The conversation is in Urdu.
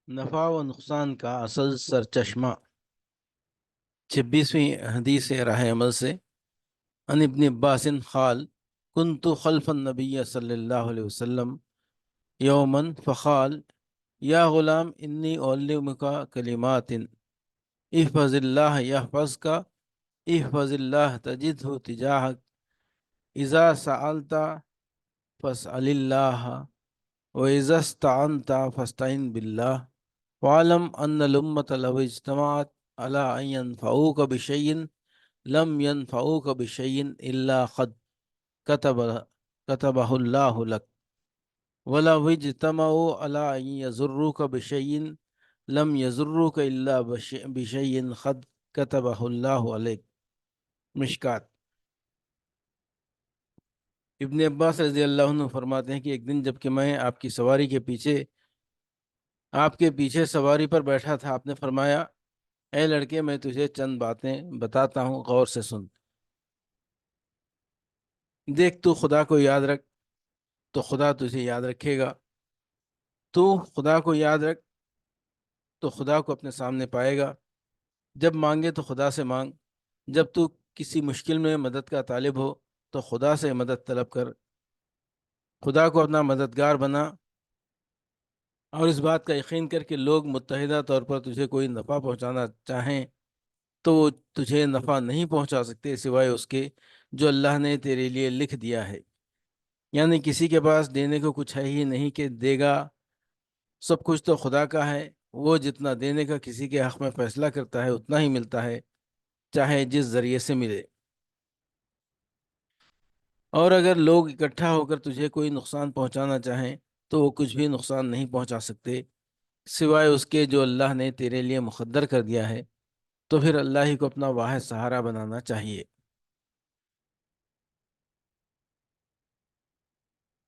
نفع و نقصان کا اصل سرچشمہ 26ویں حدیث راہ عمل سے ان ابن عباس قال كنت خلف النبی صلی اللہ علیہ وسلم یوما فقال یا غلام انی اعلمک کلمات احفظ اللہ یحفظک احفظ اللہ تجدہ تجاہک اذا سألت فاسأل اللہ وإذا استعنت فاستعن بالله واعلم أن الأمة لو اجتمعت على أن ينفعوك بشيء لم ينفعوك بشيء إلا قد كتب كتبه الله لك ولو اجتمعوا على أن يضروك بشيء لم يضروك إلا بشيء قد كتبه الله عليك۔ مشکات۔ ابن عباس رضی اللہ عنہ فرماتے ہیں کہ ایک دن جب کہ میں آپ کی سواری کے پیچھے سواری پر بیٹھا تھا، آپ نے فرمایا اے لڑکے، میں تجھے چند باتیں بتاتا ہوں، غور سے سن۔ دیکھ، تو خدا کو یاد رکھ تو خدا تجھے یاد رکھے گا، تو خدا کو یاد رکھ تو خدا کو اپنے سامنے پائے گا۔ جب مانگے تو خدا سے مانگ، جب تو کسی مشکل میں مدد کا طالب ہو تو خدا سے مدد طلب کر، خدا کو اپنا مددگار بنا، اور اس بات کا یقین کر کہ لوگ متحدہ طور پر تجھے کوئی نفع پہنچانا چاہیں تو وہ تجھے نفع نہیں پہنچا سکتے سوائے اس کے جو اللہ نے تیرے لیے لکھ دیا ہے۔ یعنی کسی کے پاس دینے کو کچھ ہے ہی نہیں کہ دے گا، سب کچھ تو خدا کا ہے۔ وہ جتنا دینے کا کسی کے حق میں فیصلہ کرتا ہے اتنا ہی ملتا ہے، چاہے جس ذریعے سے ملے۔ اور اگر لوگ اکٹھا ہو کر تجھے کوئی نقصان پہنچانا چاہیں تو وہ کچھ بھی نقصان نہیں پہنچا سکتے سوائے اس کے جو اللہ نے تیرے لیے مقدر کر دیا ہے۔ تو پھر اللہ ہی کو اپنا واحد سہارا بنانا چاہیے۔